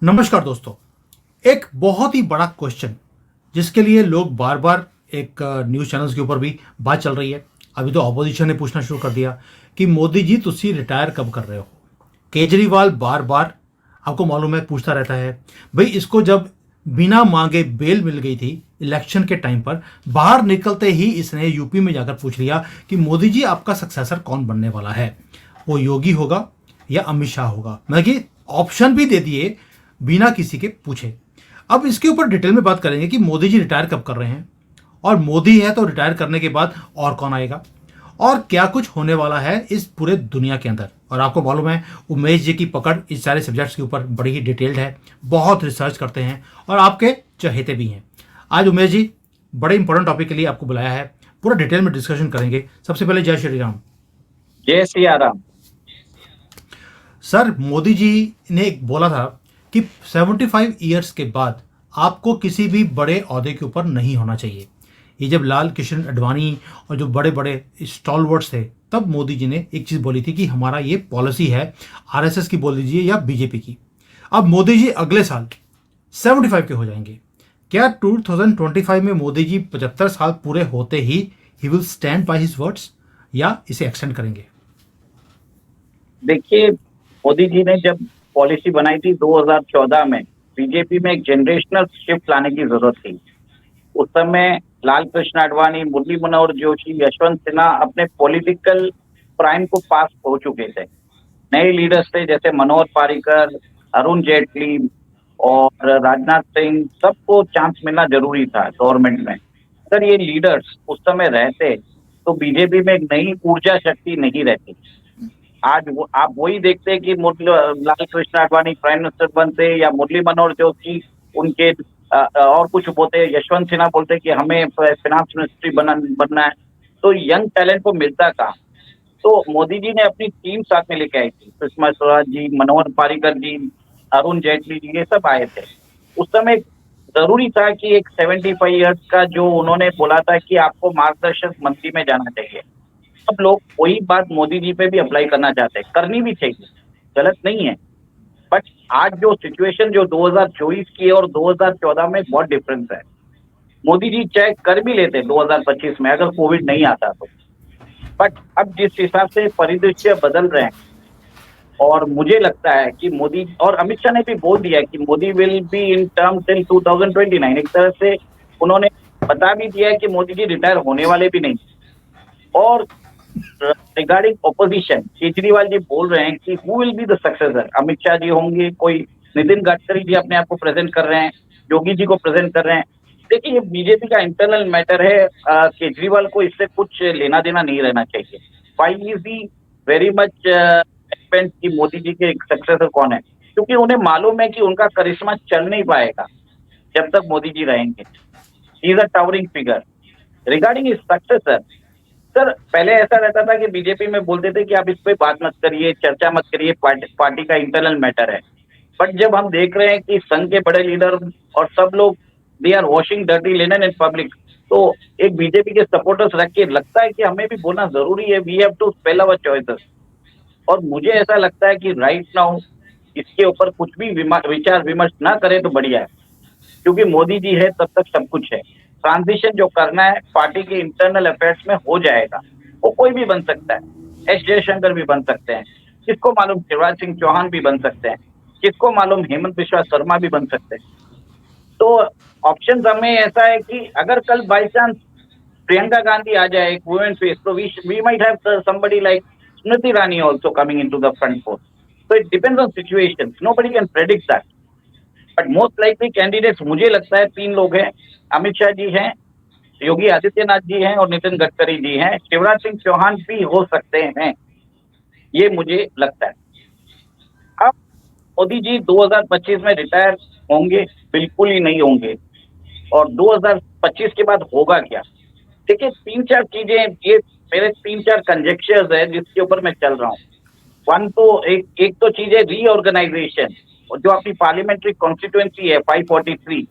नमस्कार दोस्तों। एक बहुत ही बड़ा क्वेश्चन जिसके लिए लोग बार बार एक न्यूज़ चैनल्स के ऊपर भी बात चल रही है। अभी तो ऑपोजिशन ने पूछना शुरू कर दिया कि मोदी जी तुसी रिटायर कब कर रहे हो। केजरीवाल बार बार आपको मालूम है पूछता रहता है। भाई इसको जब बिना मांगे बेल मिल गई थी इलेक्शन के टाइम पर, बाहर निकलते ही इसने यूपी में जाकर पूछ लिया कि मोदी जी आपका सक्सेसर कौन बनने वाला है, वो योगी होगा या अमित शाह होगा। मतलब कि ऑप्शन भी दे दिए बिना किसी के पूछे। अब इसके ऊपर डिटेल में बात करेंगे कि मोदी जी रिटायर कब कर रहे हैं, और मोदी है तो रिटायर करने के बाद और कौन आएगा, और क्या कुछ होने वाला है इस पूरे दुनिया के अंदर। और आपको मालूम है उमेश जी की पकड़ इस सारे सब्जेक्ट्स के ऊपर बड़ी ही डिटेल्ड है, बहुत रिसर्च करते हैं और आपके चहेते भी हैं। आज उमेश जी बड़े इंपॉर्टेंट टॉपिक के लिए आपको बुलाया है, पूरा डिटेल में डिस्कशन करेंगे। सबसे पहले जय श्री राम। जय सिया राम। सर, मोदी जी ने एक बोला था कि 75 ईयर्स के बाद आपको किसी भी बड़े ओहदे के ऊपर नहीं होना चाहिए। ये जब लाल कृष्ण आडवाणी और जो बड़े बड़े स्टॉलवर्ड्स थे, तब मोदी जी ने एक चीज़ बोली थी कि हमारा ये पॉलिसी है, आरएसएस की बोल लीजिए या बीजेपी की। अब मोदी जी अगले साल 75 के हो जाएंगे। क्या 2025 में मोदी जी 75 साल पूरे होते he will stand by his words, या इसे एक्सटेंड करेंगे? देखिए, मोदी जी ने जब पॉलिसी बनाई थी 2014 में, बीजेपी में एक जनरेशनल शिफ्ट लाने की जरूरत थी। उस समय लाल कृष्ण आडवाणी, मुरली मनोहर जोशी, यशवंत सिन्हा अपने पॉलिटिकल प्राइम को पास हो चुके थे। नए लीडर्स थे जैसे मनोहर पारिकर, अरुण जेटली और राजनाथ सिंह, सबको चांस मिलना जरूरी था गवर्नमेंट में। अगर ये लीडर्स उस समय रहते तो बीजेपी में एक नई ऊर्जा शक्ति नहीं रहती। आज आप वही देखते हैं कि लाल कृष्ण आडवाणी प्राइम मिनिस्टर बनते या मुरली मनोहर जोशी उनके और कुछ बोलते, यशवंत सिन्हा बोलते कि हमें फाइनेंस मिनिस्ट्री बनना है, तो यंग टैलेंट को मिलता कहाँ। तो मोदी जी ने अपनी टीम साथ में लेके आई थी, सुषमा स्वराज जी, मनोहर पारिकर जी, अरुण जेटली जी, ये सब आए थे। उस समय जरूरी था कि एक 75 ईयर्स का जो उन्होंने बोला था कि आपको मार्गदर्शक मंत्री में जाना चाहिए, सब लोग वही बात मोदी जी पे भी अप्लाई करना चाहते हैं, करनी भी चाहिए, गलत नहीं है। बट आज जो सिचुएशन जो 2024 की है और 2014 में बहुत डिफरेंस है। मोदी जी चाहे कर भी लेते 2025 में अगर कोविड नहीं आता तो, बट अब जिस हिसाब से परिदृश्य बदल रहे हैं, और मुझे लगता है कि मोदी और अमित शाह ने भी बोल दिया कि Modi will be in term till 2029। एक तरह से उन्होंने बता भी दिया है कि मोदी जी रिटायर होने वाले भी नहीं। और रिगार्डिंग ऑपोजिशन, केजरीवाल जी बोल रहे हैं कि who will be the successor. Amit Shah ji होंगे, कोई नितिन गडकरी जी अपने आप को प्रेजेंट कर रहे हैं, योगी जी को प्रेजेंट कर रहे हैं। देखिए, ये बीजेपी का इंटरनल मैटर है। केजरीवाल को इससे कुछ लेना देना नहीं रहना चाहिए। Why is he very much depend कि मोदी जी के सक्सेसर कौन है, क्योंकि उन्हें मालूम है कि उनका करिश्मा चल नहीं पाएगा जब तक मोदी जी रहेंगे। He is a towering figure. Regarding is successor, sir पहले ऐसा रहता था कि बीजेपी में बोलते थे कि आप इस पे बात मत करिए, चर्चा मत करिए, पार्टी का इंटरनल मैटर है। बट जब हम देख रहे हैं कि संघ के बड़े लीडर और सब लोग they are washing dirty linen in public, तो एक बीजेपी के सपोर्टर्स रख के लगता है कि हमें भी बोलना जरूरी है। We have to spell our choices. और मुझे ऐसा लगता है कि राइट नाउ इसके ऊपर कुछ भी विचार विमर्श ना करे तो बढ़िया है, क्योंकि मोदी जी है तब तक सब कुछ है। ट्रांजिशन जो करना है पार्टी के इंटरनल अफेयर्स में हो जाएगा। वो कोई भी बन सकता है, एस जयशंकर भी बन सकते हैं, किसको मालूम शिवराज सिंह चौहान भी बन सकते हैं, किसको मालूम हेमंत बिश्वा शर्मा भी बन सकते हैं। तो ऑप्शन हमें ऐसा है कि अगर कल बाई चांस प्रियंका गांधी आ जाए एक वुमेन फेस, तो we might have somebody like Smriti Irani also coming into the front force. So it depends on situations. Nobody can predict that. But most likely candidates मुझे लगता है तीन लोग हैं। अमित शाह जी हैं, योगी आदित्यनाथ जी हैं और नितिन गडकरी जी हैं। शिवराज सिंह चौहान भी हो सकते हैं, ये मुझे लगता है। अब मोदी जी 2025 में रिटायर होंगे? बिल्कुल ही नहीं होंगे। और 2025 के बाद होगा क्या? देखिए, तीन चार चीजें, ये मेरे तीन चार कंजेक्चर्स है जिसके ऊपर मैं चल रहा हूँ। वन तो एक तो चीज है रीऑर्गेनाइजेशन, और जो आपकी पार्लियामेंट्री कॉन्स्टिट्यूएंसी है 543,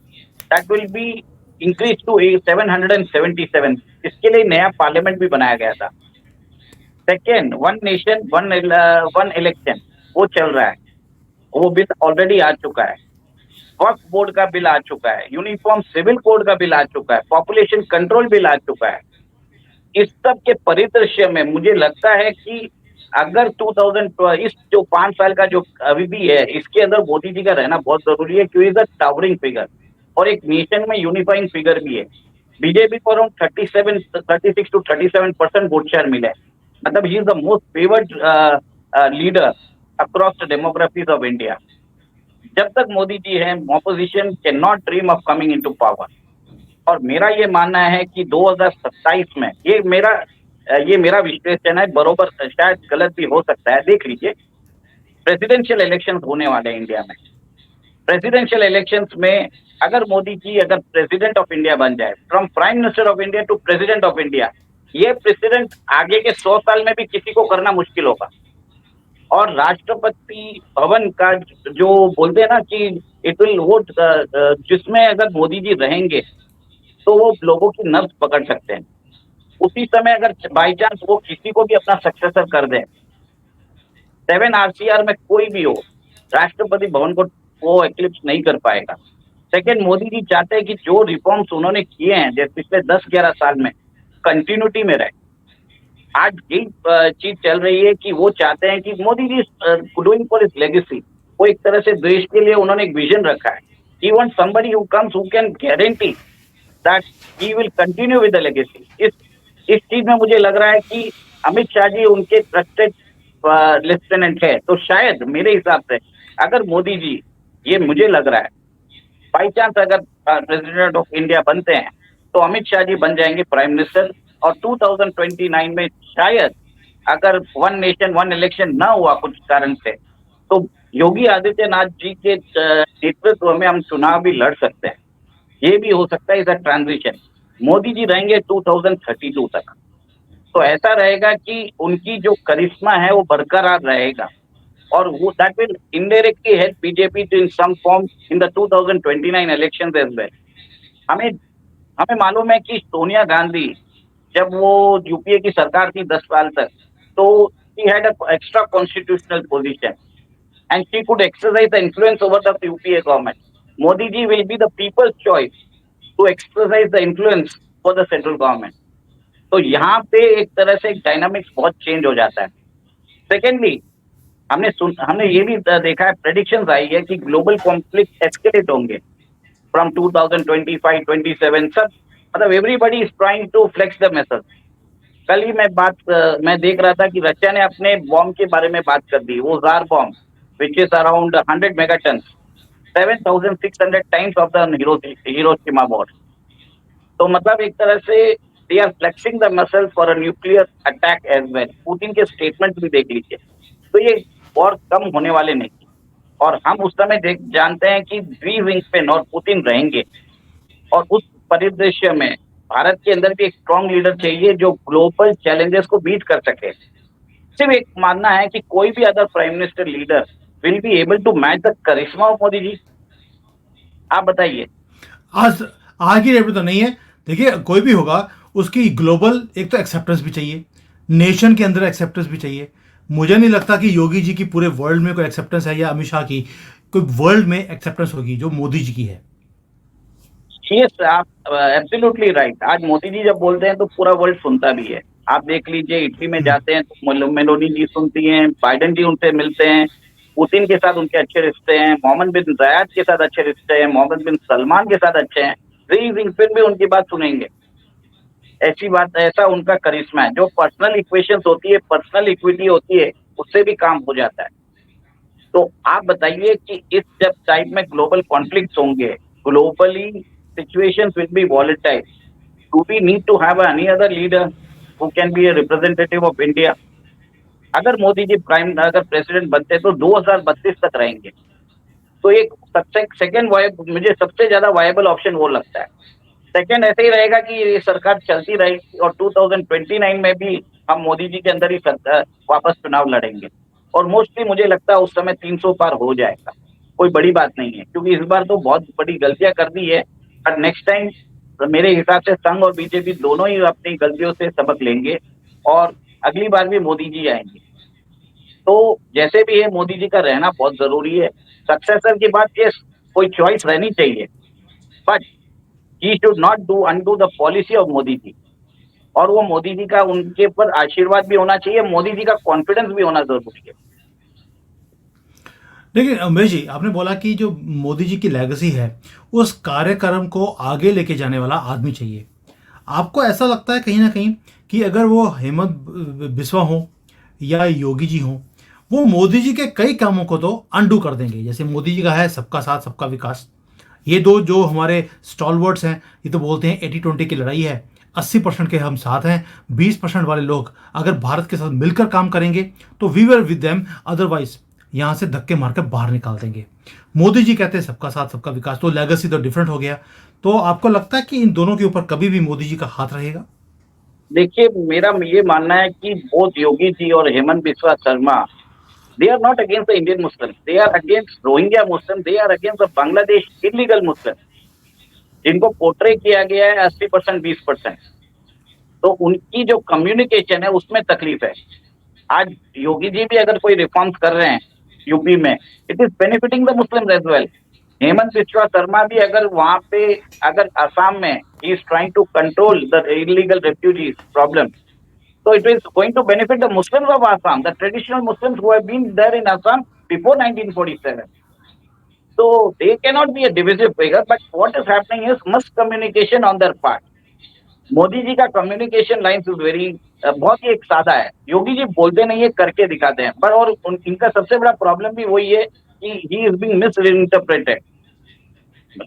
that will be increase to 777। इसके लिए नया पार्लियामेंट भी बनाया गया था। Second, one nation one election, वो चल रहा है, वो बिल ऑलरेडी आ चुका है। वक्फ बोर्ड का बिल आ चुका है, यूनिफॉर्म सिविल कोड का बिल आ चुका है, पॉपुलेशन कंट्रोल बिल आ चुका है। इस सब के परिदृश्य में मुझे लगता है कि अगर 2000 इस जो 5 साल का जो अभी भी है, इसके अंदर मोदी जी का रहना बहुत ज़रूरी है, क्योंकि इज़ अ टावरिंग फिगर और एक नेशन में यूनिफाइंग फिगर भी है। बीजेपी को अराउंड 36 टू 37% वोट शेयर मिला है। मतलब he is the most favoured leader across the demographics of India. जब तक मोदी जी हैं, opposition can not dream of coming into power. और मेरा ये मानना है कि 2027 में ये मेरा विश्लेषण है, बरोबर शायद गलत भी हो सकता है, देख लीजिए। प्रेसिडेंशियल इलेक्शंस होने वाले हैं इंडिया में। प्रेसिडेंशियल इलेक्शंस में अगर मोदी जी अगर प्रेसिडेंट ऑफ इंडिया बन जाए, from prime minister of India to president of India, ये प्रेसिडेंट आगे के 100 साल में भी किसी को करना मुश्किल होगा। और राष्ट्रपति भवन का जो बोलते हैं ना कि इट विल वोट, जिसमें अगर मोदी जी रहेंगे तो वो लोगों की नब्ज पकड़ सकते हैं। उसी समय अगर बाई चांस वो किसी को भी अपना सक्सेसर कर दें, 7 आरसीआर में कोई भी हो, राष्ट्रपति भवन को वो एक्लिप्स नहीं कर पाएगा। सेकंड, मोदी जी चाहते हैं कि जो रिफॉर्म्स उन्होंने किए हैं जैसे पिछले 10-11 साल में, कंटिन्यूटी में रहे। आज यही चीज चल रही है कि वो चाहते हैं कि मोदी जी डूइंग फॉर हिज लेगेसी, वो एक तरह से देश के लिए उन्होंने एक विजन रखा है। He want somebody who comes who can guarantee that he will continue with the legacy. इस चीज में मुझे लग रहा है कि अमित शाह जी उनके ट्रस्टेड लेफ्टिनेंट है। तो शायद मेरे हिसाब से अगर मोदी जी, ये मुझे लग रहा है, बाई चांस अगर प्रेसिडेंट ऑफ इंडिया बनते हैं तो अमित शाह जी बन जाएंगे प्राइम मिनिस्टर। और 2029 में शायद अगर वन नेशन वन इलेक्शन ना हुआ कुछ कारण से, तो योगी आदित्यनाथ जी के नेतृत्व में हम चुनाव भी लड़ सकते हैं। ये भी हो सकता है इस ट्रांजिशन। मोदी जी रहेंगे 2032 तक, तो ऐसा रहेगा कि उनकी जो करिश्मा है वो बरकरार रहेगा और वो that will indirectly help BJP to in some form in the 2029 elections as well. हमें हमें मालूम है कि सोनिया गांधी जब वो यूपीए की सरकार थी 10 साल तक, तो she had a extra constitutional position and she could exercise the influence over the UPA government. Modi ji will be the people's choice to exercise the influence for the central government. तो यहाँ पे एक तरह से dynamics बहुत change हो जाता है। सेकेंडली, हमने ये भी देखा है, प्रेडिक्शंस आई है कि ग्लोबल कॉन्फ्लिक्ट एस्केलेट होंगे फ्रॉम 2025, 27 सब। मतलब everybody is trying to flex the muscle. कल ही मैं देख रहा था कि रशिया ने अपने बॉम्ब के बारे में बात कर दी, वो Tsar bomb which is around 100 megaton, 7,600 times of the Hiroshima bomb. तो मतलब एक तरह से they are flexing the muscle for a nuclear attack as well. Putin के स्टेटमेंट भी देख लीजिए। तो ये वॉर कम होने वाले नहीं, और हम उस समय जानते हैं कि 3 विंग्स पे नॉर्थ पुतिन रहेंगे। और उस परिदृश्य में भारत के अंदर भी एक स्ट्रॉन्ग लीडर चाहिए जो ग्लोबल चैलेंजेस को बीट कर सके। सिर्फ एक मानना है कि कोई भी other prime minister leader will be able to match the charisma of Modi ji. आप बताइए। आज आज की डेट में तो नहीं है। देखिए, कोई भी होगा उसकी ग्लोबल एक तो एक्सेप्टेंस भी चाहिए, नेशन के अंदर एक्सेप्टेंस भी चाहिए। मुझे नहीं लगता कि योगी जी की पूरे वर्ल्ड में कोई एक्सेप्टेंस है या अमित शाह की कोई वर्ल्ड में एक्सेप्टेंस होगी जो मोदी जी की है। यस, आप एब्सोल्युटली राइट। आज मोदी जी जब बोलते हैं तो पूरा वर्ल्ड सुनता भी है। आप देख लीजिए, इटली में जाते हैं तो मेलोनी जी सुनती हैं, बाइडेन जी उनसे मिलते हैं, पुतिन के साथ उनके अच्छे रिश्ते हैं, मोहम्मद बिन जायद के साथ अच्छे रिश्ते हैं, मोहम्मद बिन सलमान के साथ अच्छे हैं। शी जिनपिंग भी उनकी बात सुनेंगे। ऐसी बात, ऐसा उनका करिश्मा है। जो पर्सनल इक्वेशंस होती है, पर्सनल इक्विटी होती है, उससे भी काम हो जाता है। तो आप बताइए कि इस जब टाइप में ग्लोबल कॉन्फ्लिक्ट्स होंगे, globally situations will be volatile. Do we need to have any other leader who can be a representative of India? अगर मोदी जी अगर प्रेसिडेंट बनते तो 2032 तक रहेंगे। तो एक सेकंड मुझे सबसे ज्यादा वायबल ऑप्शन वो लगता है। सेकंड ऐसे ही रहेगा कि ये सरकार चलती रहेगी और 2029 में भी हम मोदी जी के अंदर ही वापस चुनाव लड़ेंगे। और मोस्टली मुझे लगता है उस समय 300 पार हो जाएगा। कोई बड़ी बात नहीं है, क्योंकि इस बार तो बहुत बड़ी गलतियां कर दी है। और नेक्स्ट टाइम मेरे हिसाब से संघ और बीजेपी दोनों ही अपनी गलतियों से सबक लेंगे और अगली बार भी मोदी जी आएंगे। तो जैसे भी है, मोदी जी का रहना बहुत जरूरी है। सक्सेसर की बात, ये कोई चॉइस रहनी चाहिए, but he should not do undo the policy of Modi ji. और वो मोदी जी का उनके ऊपर आशीर्वाद भी होना चाहिए, मोदी जी का कॉन्फिडेंस भी होना जरूरी है। देखिए उमेश जी, आपने बोला कि जो मोदी जी की लेगेसी है उस कार्यक्रम को आगे लेके जाने वाला आदमी चाहिए। आपको ऐसा लगता है कहीं ना कहीं कि अगर वो हेमंत बिस्वा हो या योगी जी हो, वो मोदी जी के कई कामों को तो अंडू कर देंगे? जैसे मोदी जी का है सबका साथ सबका विकास, ये दो जो हमारे स्टॉलवर्ड्स हैं, ये तो बोलते हैं 80-20 की लड़ाई है, 80% के हम साथ हैं, 20% वाले लोग अगर भारत के साथ मिलकर काम करेंगे तो we were with them, otherwise यहां से धक्के मारकर बाहर निकाल देंगे। मोदी जी कहते हैं सबका साथ सबका विकास, तो लेगेसी तो डिफरेंट हो गया। तो आपको लगता है कि इन दोनों के ऊपर कभी भी मोदी जी का हाथ रहेगा? देखिए, मेरा ये मानना है कि बोथ योगी जी और Hemant Biswa Sharma, they are not against the Indian Muslims, they are against Rohingya Muslims, they are against the Bangladesh illegal Muslims, जिनको पोर्ट्रे किया गया है 80% 20%। तो उनकी जो कम्युनिकेशन है उसमें तकलीफ है। आज योगी जी भी अगर कोई रिफॉर्म्स कर रहे हैं यूपी में, it is benefiting the Muslims as well. Himanta Biswa Sarma भी अगर वहां पे, अगर असम में ही is trying to control the illegal refugees problem, so it is going to benefit the Muslims of Assam, the traditional Muslims who have been there in Assam before 1947. So they cannot be a divisive figure, but what is happening is miscommunication on their part. Modi ji का communication line is very, बहुत ही एक सादा है। योगी जी बोलते नहीं है, करके दिखाते हैं। पर और इनका सबसे बड़ा प्रॉब्लम भी वही है कि he is being misinterpreted.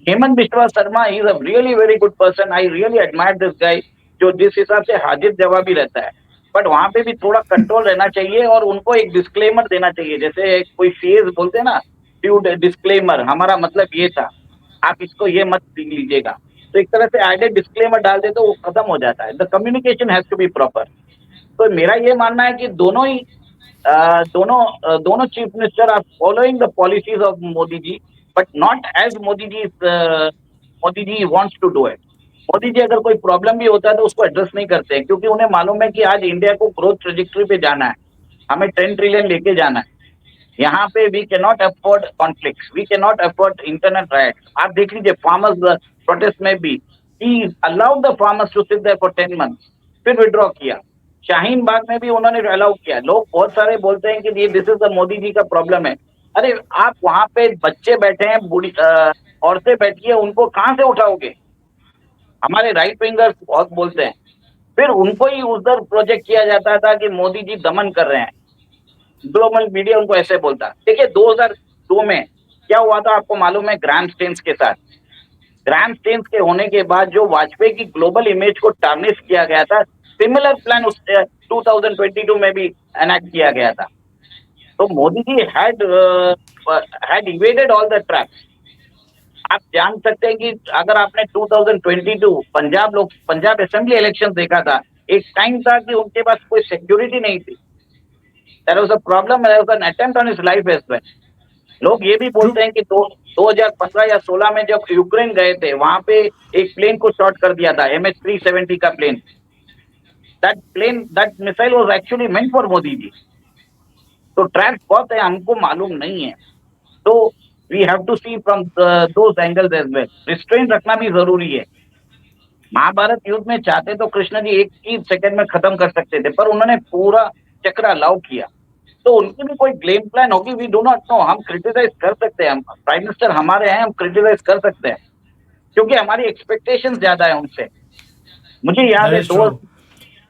Hemant Biswa Sarma is a really very good person, I really admire this guy, जो जिस हिसाब से हाजिर जवाबी रहता है। बट वहां पे भी थोड़ा कंट्रोल रहना चाहिए और उनको एक डिस्क्लेमर देना चाहिए, जैसे कोई फेज बोलते हैं ना, ड्यू डिस्क्लेमर, हमारा मतलब ये था, आप इसको ये मत लीजिएगा। तो एक तरह से एडेड डिस्क्लेमर डाल दे तो वो खत्म हो जाता है। The communication has to be proper. तो मेरा ये मानना है कि दोनों ही दोनों chief minister are following the policies of Modi ji, but not as Modi ji wants to do it. Modi ji अगर कोई प्रॉब्लम भी होता है तो उसको एड्रेस नहीं करते हैं, क्योंकि उन्हें मालूम है कि आज इंडिया को ग्रोथ ट्रेजेक्टरी पे जाना है, हमें 10 ट्रिलियन लेके जाना है। यहाँ पे we can not afford conflicts, we can not afford internet rights. आप देख लीजिए फार्मर्स प्रोटेस्ट में भी he allowed the farmers to sit there for 10 months, फिर विड्रॉ किया। शाहीन बाग में भी उन्होंने अलाउ किया। लोग बहुत सारे बोलते हैं कि ये this is the Modi ji का प्रॉब्लम है। अरे आप वहां पे बच्चे बैठे हैं, बूढ़ी औरतें बैठी है, उनको कहाँ से उठाओगे? हमारे राइट विंगर्स बहुत बोलते हैं। फिर उनको ही उधर प्रोजेक्ट किया जाता था कि मोदी जी दमन कर रहे हैं, ग्लोबल मीडिया उनको ऐसे बोलता। देखिए 2002 में क्या हुआ था आपको मालूम है? ग्राम स्टेन्स के साथ, ग्राम स्टेन्स के होने के बाद जो वाजपेयी की ग्लोबल इमेज को टार्निश किया गया था, सिमिलर प्लान उस 2022 में भी एनेक्ट किया गया था। तो Modi ji had evaded all the traps. आप जान सकते हैं कि अगर आपने 2022 पंजाब असेंबली इलेक्शन देखा था, एक टाइम था कि उनके पास कोई सिक्योरिटी नहीं थी। There was a problem, there was an attempt on his life as well. लोग ये भी बोलते हैं कि 2015 या 16 में जब यूक्रेन गए थे, वहां पे एक प्लेन को शॉट कर दिया था, MH370 का plane. that missile was actually meant for Modi ji. तो ट्रैप्स बहुत है, हमको मालूम नहीं है। तो we have to see from those angles as well. Restraint रखना भी जरूरी है। महाभारत युद्ध में चाहते तो कृष्ण जी एक ही सेकंड में खत्म कर सकते थे, पर उन्होंने पूरा चक्र अलाउ किया। तो उनकी भी कोई गेम प्लान होगी, वी डू नॉट नो। हम क्रिटिसाइज कर सकते हैं, प्राइम मिनिस्टर हमारे हैं, हम क्रिटिसाइज कर सकते हैं, क्योंकि हमारी एक्सपेक्टेशंस ज्यादा है उनसे। मुझे याद दैट है इज ट्रू।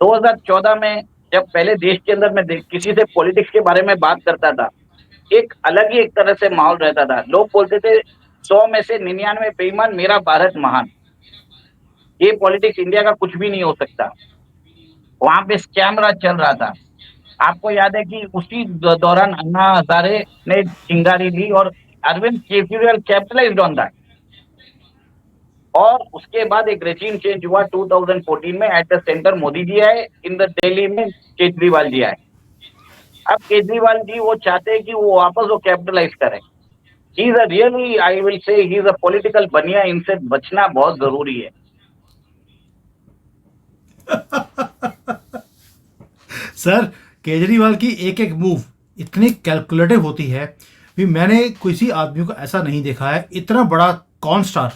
2014 में जब पहले देश के अंदर मैं किसी से पॉलिटिक्स के बारे में बात करता था, एक अलग ही एक तरह से माहौल रहता था। लोग बोलते थे 100 में से 99 बेईमान, मेरा भारत महान। ये पॉलिटिक्स इंडिया का कुछ भी नहीं हो सकता। वहां पे स्कैम राज चल रहा था। आपको याद है कि उसी दौरान अन्ना हजारे ने चिंगारी ली और Arvind Kejriwal capitalized on that. और उसके बाद एक रेजिम चेंज हुआ 2014 में। At the centre Modi ji आए, इन द दिल्ली में केजरीवाल जी आए। अब केजरीवाल जी वो चाहते हैं कि वो वापस वो कैपिटलाइज करें। He is a really, I will say he is a political बनिया। इनसे बचना बहुत जरूरी है। सर, केजरीवाल की एक एक मूव इतनी कैलकुलेटिव होती है, भी मैंने किसी आदमी को ऐसा नहीं देखा है, इतना बड़ा कॉन स्टार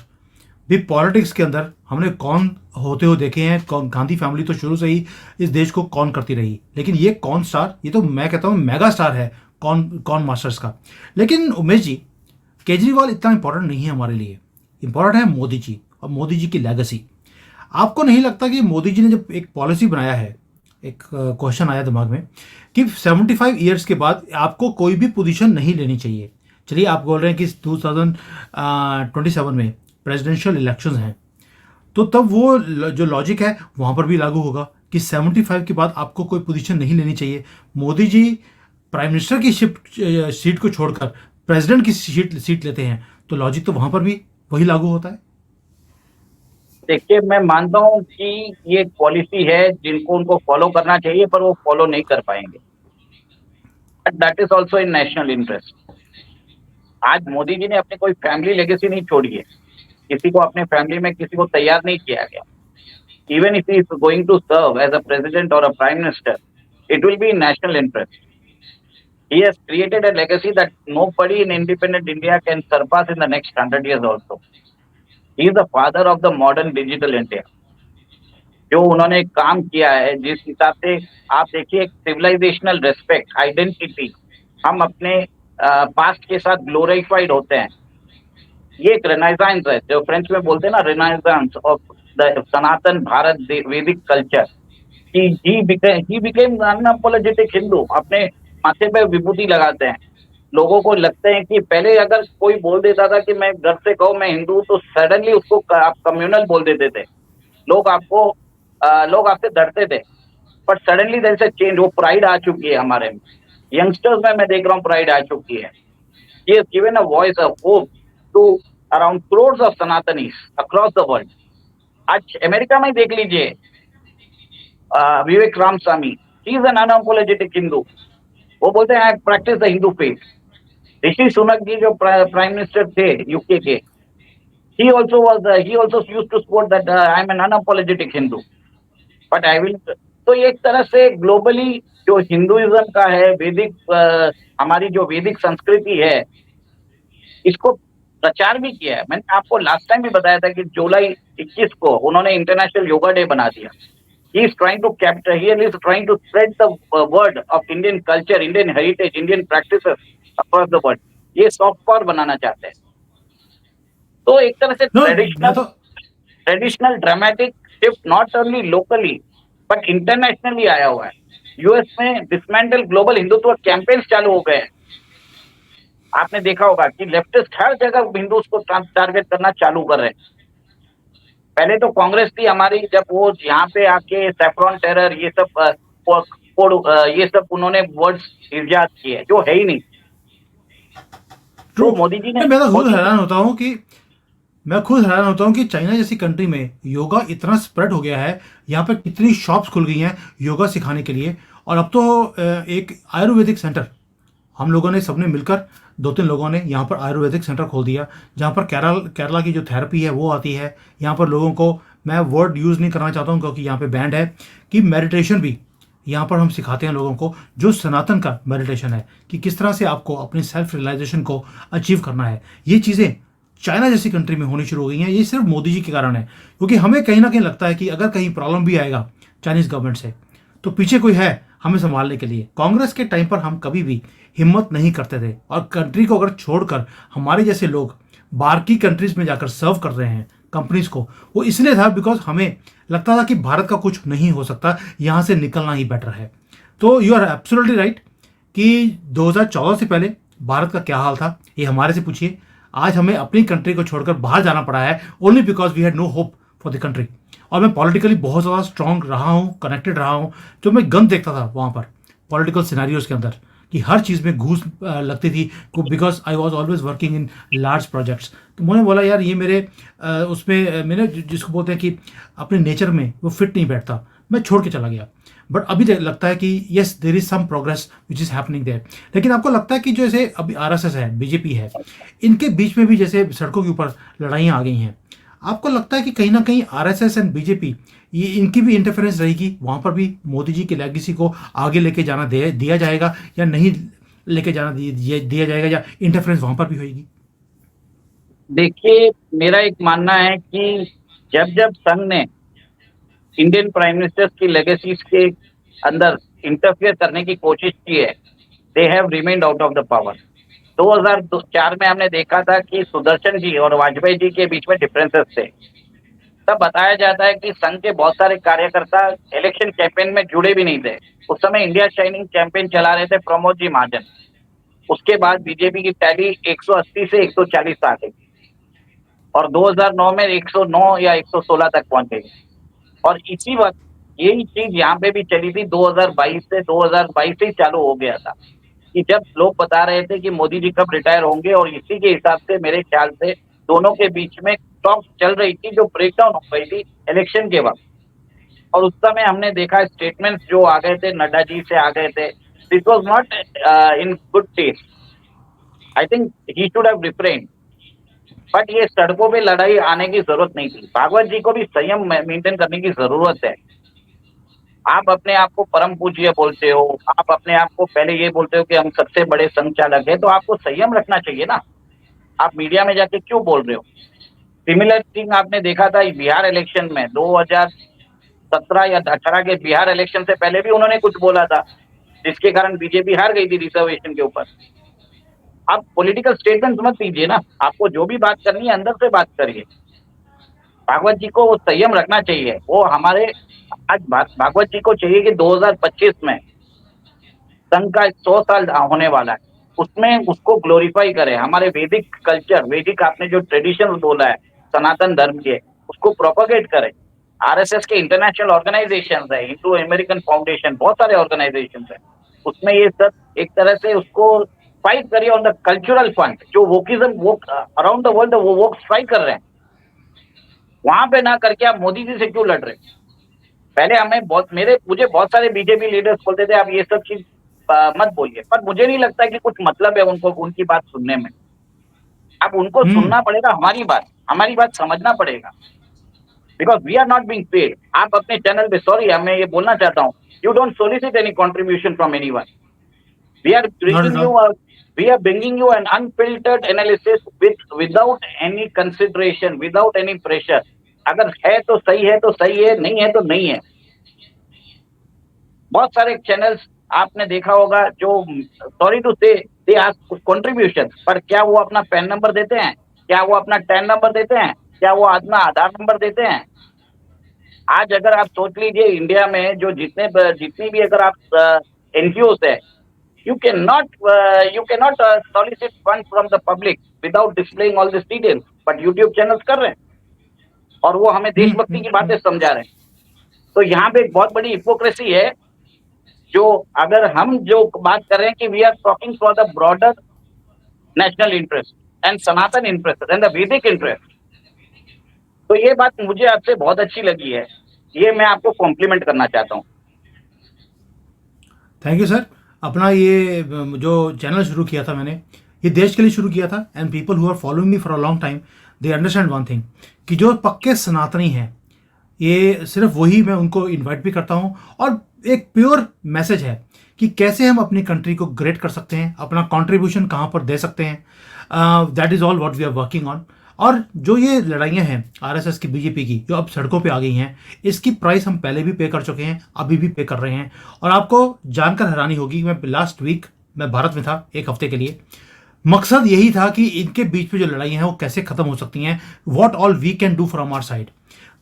भी पॉलिटिक्स के अंदर हमने कौन होते हुए देखे हैं। कौन, गांधी फैमिली तो शुरू से ही इस देश को कौन करती रही, लेकिन ये कौन स्टार, ये तो मैं कहता हूँ मेगा स्टार है कौन कौन मास्टर्स का। लेकिन उमेश जी, केजरीवाल इतना इंपॉर्टेंट नहीं है हमारे लिए, इंपॉर्टेंट है मोदी जी और मोदी जी की लेगेसी। आपको नहीं लगता कि मोदी जी ने जब एक पॉलिसी बनाया है, एक क्वेश्चन आया दिमाग में कि 75 ईयर्स के बाद आपको कोई भी पोजीशन नहीं लेनी चाहिए। चलिए आप बोल रहे हैं कि 2027 में प्रेसिडेंशियल इलेक्शंस हैं, तो तब वो जो लॉजिक है वहाँ पर भी लागू होगा कि 75 के बाद आपको कोई पोजीशन नहीं लेनी चाहिए। मोदी जी प्राइम मिनिस्टर की सीट को छोड़कर प्रेसिडेंट की सीट लेते हैं, तो लॉजिक तो वहाँ पर भी वही लागू होता है। देखिए, मैं मानता हूँ कि ये एक पॉलिसी है जिनको उनको फॉलो करना चाहिए, पर वो फॉलो नहीं कर पाएंगे। But that is also in national interest. आज मोदी जी ने अपनी कोई फैमिली लेगेसी नहीं छोड़ी है, किसी को अपने फैमिली में किसी को तैयार नहीं किया गया। Even if he is going to serve as a president और a prime minister, it will be in national interest. He has created a legacy that nobody in independent India can surpass in the next 100 years also. He is the father of the modern digital India. जो उन्होंने काम किया है, जिस हिसाब से आप देखिए, एक सिविलाइजेशनल रेस्पेक्ट, आइडेंटिटी, हम अपने पास्ट के साथ ग्लोरीफाइड होते हैं। ये एक रेनाइजेंस है, जो फ्रेंच में बोलते हैं ना, रेनाइजेंस ऑफ द सनातन भारत वैदिक culture. He became unapologetic Hindu. अपने माथे पे विभूति लगाते हैं। लोगों को लगते हैं कि पहले अगर कोई बोल देता था कि मैं घर से कहूँ मैं हिंदू, तो सडनली उसको आप कम्युनल बोल देते थे। लोग आपसे डरते थे। But suddenly there is a change. वो प्राइड आ चुकी है हमारे में, यंगस्टर्स में मैं देख रहा हूँ प्राइड आ चुकी है। He has given a voice of hope to around crores of Sanatanis across the world. आज अमेरिका में देख लीजिए, Vivek Ramaswamy, he is an unapologetic Hindu. वो बोलते हैं I practice the Hindu faith. Rishi Sunak ji जो प्राइम मिनिस्टर थे यूके के, he also used to quote that I am an unapologetic Hindu, but I will। तो ये एक तरह से ग्लोबली जो हिंदुइज्म का है, हमारी जो वैदिक संस्कृति है, इसको प्रचार भी किया है। मैंने आपको लास्ट टाइम भी बताया था कि जुलाई 21 को उन्होंने इंटरनेशनल योगा डे बना दिया। He is trying to spread the word of Indian culture, Indian heritage, Indian practices across the world। ये सॉफ्ट पावर बनाना चाहते हैं। तो एक तरह से traditional dramatic shift not only locally but internationally आया हुआ है। यूएस में डिसमेंटल ग्लोबल हिंदुत्व कैंपेन्स चालू हो गए हैं। आपने देखा होगा कि लेफ्टिस्ट हर जगह हिंदूज को टारगेट करना चालू कर रहे हैं। पहले तो कांग्रेस थी हमारी, जब वो यहाँ पे आके सैफ्रॉन टेरर ये सब उन्होंने वर्ड्स इजाद किए जो है ही नहीं। तो मोदी जी ने, मैं तो खुद हैरान होता हूँ कि चाइना जैसी कंट्री में योगा इतना स्प्रेड हो गया है। यहाँ पर कितनी शॉप्स खुल गई हैं योगा सिखाने के लिए। और अब तो एक आयुर्वेदिक सेंटर हम लोगों ने सबने मिलकर 2-3 लोगों ने यहाँ पर आयुर्वेदिक सेंटर खोल दिया, जहाँ पर केरला की जो थेरेपी है वो आती है। यहाँ पर लोगों को, मैं वर्ड यूज़ नहीं करना चाहता हूँ क्योंकि यहाँ पे बैंड है, कि मेडिटेशन भी यहाँ पर हम सिखाते हैं लोगों को, जो सनातन का मेडिटेशन है कि किस तरह से आपको अपनी सेल्फ रियलाइजेशन को अचीव करना है। ये चीज़ें चाइना जैसी कंट्री में होनी शुरू हो गई हैं। ये सिर्फ मोदी जी के कारण है, क्योंकि हमें कहीं ना कहीं लगता है कि अगर कहीं प्रॉब्लम भी आएगा चाइनीज़ गवर्नमेंट से, तो पीछे कोई है हमें संभालने के लिए। कांग्रेस के टाइम पर हम कभी भी हिम्मत नहीं करते थे, और कंट्री को अगर छोड़कर हमारे जैसे लोग बाहर की कंट्रीज में जाकर सर्व कर रहे हैं कंपनीज को, वो इसलिए था बिकॉज हमें लगता था कि भारत का कुछ नहीं हो सकता, यहाँ से निकलना ही बेटर है। तो यू आर एब्सोल्युटली राइट कि 2014 से पहले भारत का क्या हाल था, ये हमारे से पूछिए। आज हमें अपनी कंट्री को छोड़कर बाहर जाना पड़ा है only because we had no hope for the country. और मैं पॉलिटिकली बहुत ज़्यादा स्ट्रांग रहा हूँ, कनेक्टेड रहा हूँ। जो मैं गन देखता था वहाँ पर पॉलिटिकल सिनेरियोज के अंदर कि हर चीज़ में घूस लगती थी, because I was always working in large projects. तो मैंने बोला यार ये मेरे उसमें मैंने जिसको बोलते हैं कि अपने नेचर में वो फिट नहीं बैठता, मैं छोड़ के चला गया। बट अभी लगता है कि yes there is some progress which is happening there. लेकिन आपको लगता है कि जैसे अभी आरएसएस है, बीजेपी है, इनके बीच में भी जैसे सड़कों के ऊपर लड़ाइयाँ आ गई हैं, आपको लगता है कि कहीं ना कहीं आरएसएस एंड बीजेपी ये इनकी भी इंटरफेरेंस रहेगी, वहाँ पर भी मोदी जी की लेगेसी को आगे लेके जाना दिया जाएगा या नहीं? लेके जाना दिया जाएगा या इंटरफेरेंस वहां पर भी होगी? देखिए, मेरा एक मानना है कि जब जब संघ ने इंडियन प्राइम मिनिस्टर्स की लेगेसीज के अंदर इंटरफियर करने की कोशिश की है, they have remained out of the power. 2004 में हमने देखा था कि सुदर्शन जी और वाजपेयी जी के बीच में डिफरेंसेस थे। तब बताया जाता है कि संघ के बहुत सारे कार्यकर्ता इलेक्शन कैंपेन में जुड़े भी नहीं थे। उस समय इंडिया शाइनिंग कैंपेन चला रहे थे प्रमोद जी महाजन। उसके बाद बीजेपी की टैली 180 से 140 आ गई और 2009 में 109 या 116 तक पहुंच गई। और इसी वक्त यही चीज यहाँ पे भी चली थी। 2022 से ही चालू हो गया था कि जब लोग बता रहे थे कि मोदी जी कब रिटायर होंगे, और इसी के हिसाब से मेरे ख्याल से दोनों के बीच में टॉक चल रही थी जो ब्रेकडाउन हो गई थी इलेक्शन के वक्त। और उस समय हमने देखा स्टेटमेंट्स जो आ गए थे, नड्डा जी से आ गए थे, this was not in good taste. I think he should have refrained. But ये सड़कों पे लड़ाई आने की जरूरत नहीं थी। भागवत जी को भी संयम मेंटेन करने की जरूरत है। आप अपने आप को परम पूज्य बोलते हो, आप अपने आप को पहले ये बोलते हो कि हम सबसे बड़े संघ चालक है, तो आपको संयम रखना चाहिए ना। आप मीडिया में जाके क्यों बोल रहे हो? सिमिलर थिंग आपने देखा था बिहार इलेक्शन में 2017 या 18 के बिहार इलेक्शन से पहले भी उन्होंने कुछ बोला था, जिसके कारण बीजेपी हार गई थी रिजर्वेशन के ऊपर। आप पॉलिटिकल स्टेटमेंट मत दीजिए ना, आपको जो भी बात करनी है अंदर से बात करिए। भागवत जी को वो संयम रखना चाहिए। वो हमारे आज भागवत जी को चाहिए कि 2025 में संघ का 100 साल होने वाला है, उसमें उसको ग्लोरीफाई करे। हमारे वैदिक कल्चर, वैदिक आपने जो ट्रेडिशन बोला है सनातन धर्म के, उसको प्रोपोगेट करे। आरएसएस के इंटरनेशनल ऑर्गेनाइजेशन है, हिंदू अमेरिकन फाउंडेशन, बहुत सारे ऑर्गेनाइजेशन है, उसमें ये सब एक तरह से उसको फाइट करिए ऑन द कल्चरल फ्रंट। जो वोकिज्म वो अराउंड द वर्ल्ड वो वोक स्ट्राइक कर रहे हैं, वहां पे ना करके आप मोदी जी से क्यों लड़ रहे हैं? पहले हमें मुझे बहुत सारे बीजेपी लीडर्स बोलते थे आप ये सब चीज मत बोलिए, पर मुझे नहीं लगता कि कुछ मतलब है उनको उनकी बात सुनने में। अब उनको हम्म। सुनना पड़ेगा, हमारी बात समझना पड़ेगा, because we are not being paid. आप अपने चैनल पे, सॉरी मैं ये बोलना चाहता हूँ, you don't solicit any contribution from anyone. We are not at bringing all. You we are bringing you an unfiltered analysis without any consideration, without any pressure. अगर है तो सही है तो सही है, नहीं है तो नहीं है। बहुत सारे चैनल्स आपने देखा होगा जो, सॉरी टू से, दे आस्क कंट्रीब्यूशन, पर क्या वो अपना पैन नंबर देते हैं? क्या वो अपना टैन नंबर देते हैं? क्या वो अपना आधार नंबर देते हैं? आज अगर आप सोच लीजिए इंडिया में जो जितनी भी अगर आप एनजीओ है, you cannot solicit funds from the public without displaying all these details, but YouTube channels कर रहे हैं और वो हमें देशभक्ति की बातें समझा रहे हैं। तो यहाँ पे एक बहुत बड़ी हिपोक्रेसी है। जो अगर हम जो बात कर रहे हैं कि we are talking for the broader national interest and Sanatan interest and the Vedic interest, तो ये बात मुझे आपसे बहुत अच्छी लगी है। ये मैं आपको कॉम्प्लीमेंट करना चाहता हूँ। Thank you sir. अपना ये जो चैनल शुरू किया था मैंने, ये देश के लिए शुरू किया था, and people who are following me for a long time they understand one thing, कि जो पक्के सनातनी हैं, ये सिर्फ वही मैं उनको इनवाइट भी करता हूँ। और एक प्योर मैसेज है कि कैसे हम अपनी कंट्री को ग्रेट कर सकते हैं, अपना कंट्रीब्यूशन कहाँ पर दे सकते हैं। That is all what we are working on. और जो ये लड़ाइयाँ हैं आरएसएस की, बीजेपी की, जो अब सड़कों पे आ गई हैं, इसकी प्राइस हम पहले भी पे कर चुके हैं, अभी भी पे कर रहे हैं। और आपको जानकर हैरानी होगी, मैं लास्ट वीक मैं भारत में था एक हफ्ते के लिए। मकसद यही था कि इनके बीच में जो लड़ाइयाँ हैं वो कैसे ख़त्म हो सकती हैं, what all we can do from our side.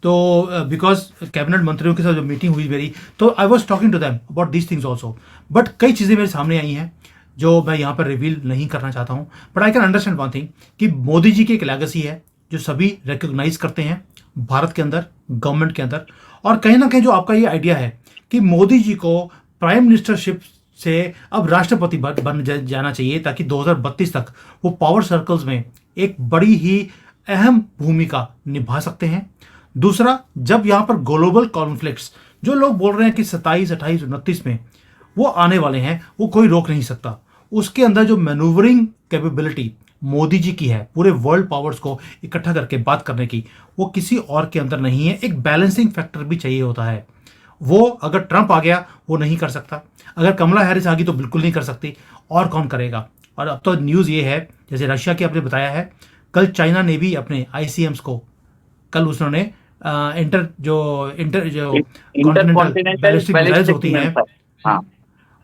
तो बिकॉज कैबिनेट मंत्रियों के साथ जो मीटिंग हुई मेरी, तो I was talking to them about these things also. But कई चीज़ें मेरे सामने आई हैं जो मैं यहाँ पर रिवील नहीं करना चाहता हूँ। But I can understand one thing कि मोदी जी की एक लेगेसी है जो सभी रिकॉग्नाइज करते हैं भारत के अंदर, गवर्नमेंट के अंदर। और कहीं ना कहीं जो आपका ये आइडिया है कि मोदी जी को प्राइम मिनिस्टरशिप से अब राष्ट्रपति बन जाना चाहिए, ताकि 2032 तक वो पावर सर्कल्स में एक बड़ी ही अहम भूमिका निभा सकते हैं। दूसरा, जब यहाँ पर ग्लोबल कॉन्फ्लिक्ट्स, जो लोग बोल रहे हैं कि 27, 28, 29 में वो आने वाले हैं, वो कोई रोक नहीं सकता। उसके अंदर जो मैनूवरिंग कैपेबिलिटी मोदी जी की है, पूरे वर्ल्ड पावर्स को इकट्ठा करके बात करने की, वो किसी और के अंदर नहीं है। एक बैलेंसिंग फैक्टर भी चाहिए होता है। वो अगर ट्रंप आ गया वो नहीं कर सकता, अगर कमला हैरिस आ गई तो बिल्कुल नहीं कर सकती, और कौन करेगा। और अब तो न्यूज़ ये है, जैसे रशिया की आपने बताया है, कल चाइना ने भी अपने आईसीएम्स को, कल उसने जो inter continental continental ballistic missiles ballistic होती हैं, मिसाइल। हाँ।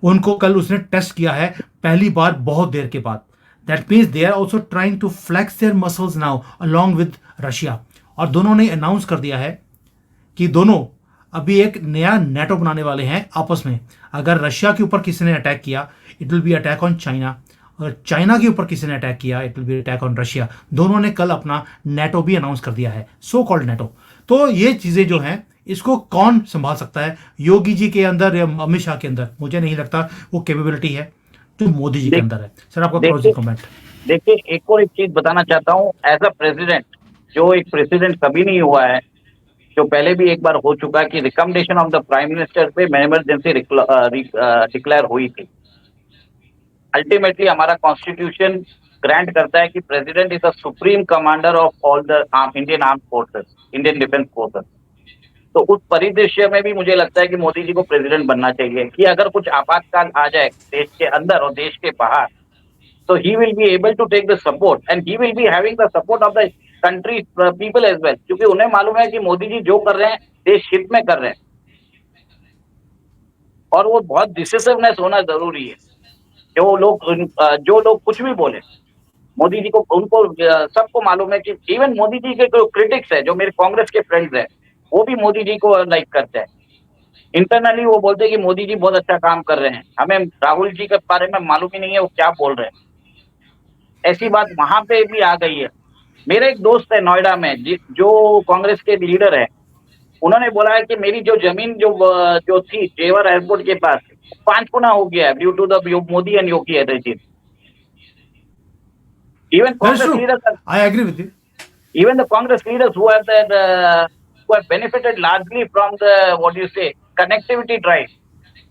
उनको कल उसने टेस्ट किया है, पहली बार बहुत देर के बाद। That means they are also trying to flex their muscles now along with Russia. और दोनों ने अनाउंस कर दिया है कि दोनों अभी एक नया नेटो बनाने वाले हैं आपस में। अगर रशिया के ऊपर किसी ने अटैक किया, it will B attack on China. अगर चाइना के ऊपर किसी ने अटैक किया, it will B attack on Russia. दोनों ने कल अपना नेटो भी अनाउंस कर दिया है, सो कॉल्ड नेटो। तो ये चीजें जो हैं, इसको कौन संभाल सकता है? योगी जी के अंदर या अमित शाह के अंदर? मुझे नहीं लगता वो कैपेबिलिटी है जो मोदी जी के देख अंदर है। सर, आपका देखिए क्लोजिंग कमेंट। देखिए, एक और एक चीज बताना चाहता हूँ। एज अ प्रेसिडेंट, जो एक प्रेसिडेंट कभी नहीं हुआ है, जो पहले भी एक बार हो चुका है कि recommendation of the prime minister पे इमरजेंसी डिक्लेयर हुई थी। अल्टीमेटली हमारा कॉन्स्टिट्यूशन ग्रांट करता है कि president is the supreme commander of all the Indian arm forces, Indian defence forces. तो उस परिदृश्य में भी मुझे लगता है कि मोदी जी को प्रेसिडेंट बनना चाहिए, कि अगर कुछ आपातकाल आ जाए देश के अंदर और देश के बाहर, so he will be able to take the support and he will be having the support of the country people as well, क्योंकि उन्हें मालूम है कि मोदी जी जो कर रहे हैं देश हित में कर रहे हैं, और वो बहुत डिसिसिवनेस होना जरूरी है। जो लोग कुछ भी बोले, मोदी जी को, उनको सबको मालूम है कि इवन मोदी जी के जो क्रिटिक्स है, जो मेरे कांग्रेस के फ्रेंड्स हैं, वो भी मोदी जी को लाइक करते हैं। इंटरनली वो बोलते हैं कि मोदी जी बहुत अच्छा काम कर रहे हैं, हमें राहुल जी के बारे में मालूम ही नहीं है वो क्या बोल रहे हैं। ऐसी बात वहां पे भी आ गई है। मेरा एक दोस्त है नोएडा में, जो कांग्रेस के लीडर है, उन्होंने बोला है कि मेरी जो जमीन जो थी जेवर एयरपोर्ट के पास, 5 गुना हो गया है due to the Modi and Yogi regime. Even that's Congress true, leaders, I agree with you. even the Congress leaders who have benefited largely from the what do you say connectivity drive,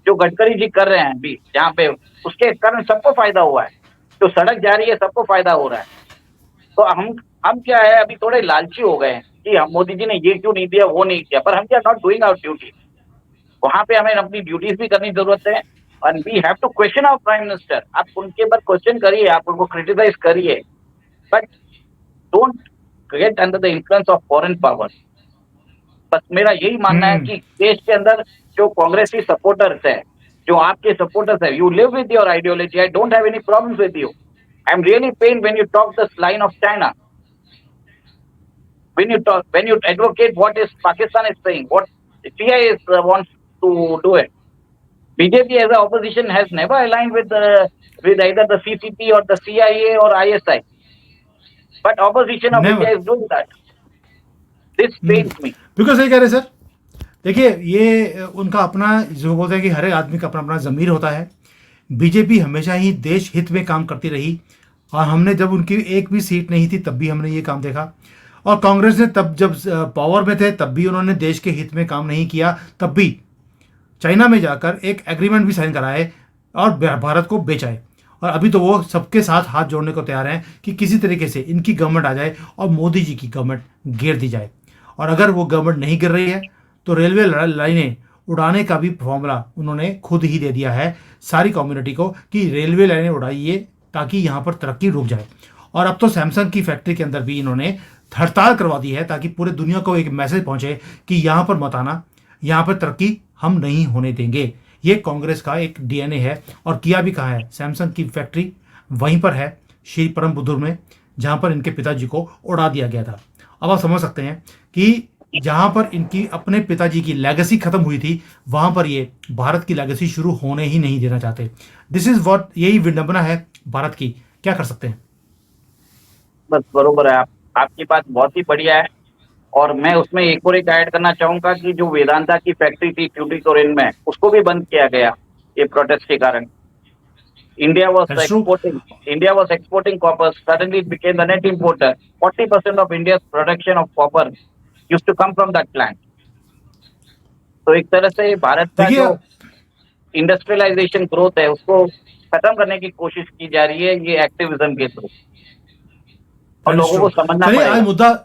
जो गडकरी जी कर रहे हैं अभी, जहाँ पे उसके कारण सबको फायदा हुआ है, जो सड़क जा रही है सबको फायदा हो रहा है। तो हम क्या है, अभी थोड़े लालची हो गए हैं कि हम मोदी जी ने ये क्यों नहीं दिया, वो नहीं किया, पर हम क्या नॉट डूइंग आवर ड्यूटी। वहां पे हमें अपनी ड्यूटीज भी करनी जरूरत है, and we have to question our prime minister. आप उनके ऊपर क्वेश्चन करिए, आप उनको क्रिटिसाइज करिए, but don't get under the influence of foreign power. बस मेरा यही मानना है कि देश के अंदर जो कांग्रेसी सपोर्टर्स है, जो आपके सपोर्टर्स है, you live with your ideology, I don't have any problems with you. I am really pain when you talk the line of China, when you advocate what is Pakistan is saying, what CIA wants to do it. BJP as an opposition has never aligned with either the CCP or the CIA or ISI, but opposition of India never. is doing that. This pains me. बिल्कुल सही कह रहे हैं sir. देखिए, ये उनका अपना, जो बोलते हैं कि हर एक आदमी का अपना अपना ज़मीर होता है। बीजेपी हमेशा ही देश हित में काम करती रही, और हमने जब उनकी एक भी सीट नहीं थी तब भी हमने ये काम देखा। और कांग्रेस ने तब जब पावर में थे तब भी उन्होंने देश के हित में काम नहीं किया, तब भी चाइना में जाकर एक एग्रीमेंट भी साइन कराए और भारत को बेचाए। और अभी तो वो सबके साथ हाथ जोड़ने को तैयार हैं कि किसी तरीके से इनकी गवर्नमेंट आ जाए और मोदी जी की गवर्नमेंट गिर दी जाए। और अगर वो गवर्नमेंट नहीं गिर रही है तो रेलवे लाइनें उड़ाने का भी फॉर्मूला उन्होंने खुद ही दे दिया है सारी कम्युनिटी को कि रेलवे लाइनें उड़ाइए ताकि यहाँ पर तरक्की रुक जाए। और अब तो सैमसंग की फैक्ट्री के अंदर भी इन्होंने हड़ताल करवा दी है ताकि पूरे दुनिया को एक मैसेज पहुंचे कि यहाँ पर मत आना, यहाँ पर तरक्की हम नहीं होने देंगे। ये कांग्रेस का एक डीएनए है। और किया भी कहा है, सैमसंग की फैक्ट्री वहीं पर है श्री परमपुर में, जहाँ पर इनके पिताजी को उड़ा दिया गया था। अब आप समझ सकते हैं कि जहाँ पर इनकी अपने पिताजी की लेगेसी खत्म हुई थी, वहाँ पर ये भारत की लेगेसी शुरू होने ही नहीं देना चाहते। दिस इज व्हाट, यही विडंबना है भारत की। क्या कर सकते हैं? बस बरोबर है, आपकी बात बहुत ही बढ़िया है। और मैं उसमें एक और एक ऐड करना चाहूंगा कि जो वेदांता की फैक्ट्री थी ट्यूटिकोरिन में, उसको भी बंद किया गया ये प्रोटेस्ट के कारण। India was That's true. exporting copper. Suddenly it became the net importer. 40% of India's production of copper used to come from that plant. तो एक तरह से भारत का देखिए, जो इंडस्ट्रियलाइजेशन ग्रोथ है उसको खत्म करने की कोशिश की जा रही है ये एक्टिविज्म के थ्रू, और that is लोगों को true. समझना चलिए, पड़ेगा।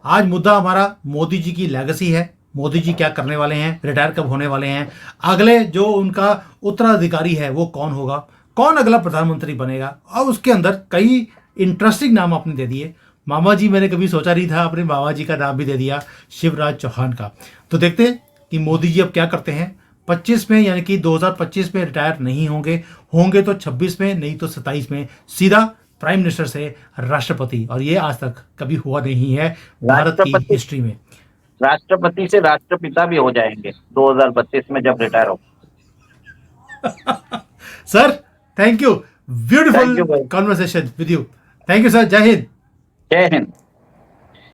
आज मुद्दा हमारा मोदी जी की लेगेसी है, मोदी जी क्या करने वाले हैं, रिटायर कब होने वाले हैं, अगले जो उनका उत्तराधिकारी है वो कौन होगा, कौन अगला प्रधानमंत्री बनेगा, और उसके अंदर कई इंटरेस्टिंग नाम आपने दे दिए। मामा जी मैंने कभी सोचा नहीं था, अपने मामा जी का नाम भी दे दिया, शिवराज चौहान का। तो देखते हैं कि मोदी जी अब क्या करते हैं। 25 में यानी कि 2025 में रिटायर नहीं होंगे, होंगे तो 26 में, नहीं तो 27 में सीधा प्राइम मिनिस्टर से राष्ट्रपति, और ये आज तक कभी हुआ नहीं है भारत की राष्ट्रपति हिस्ट्री में। राष्ट्रपति से राष्ट्रपिता भी हो जाएंगे 2032 में जब रिटायर हो। Sir thank you, thank beautiful you भाई। Conversation with you. Thank you sir, Jai Hind. जय हिंद।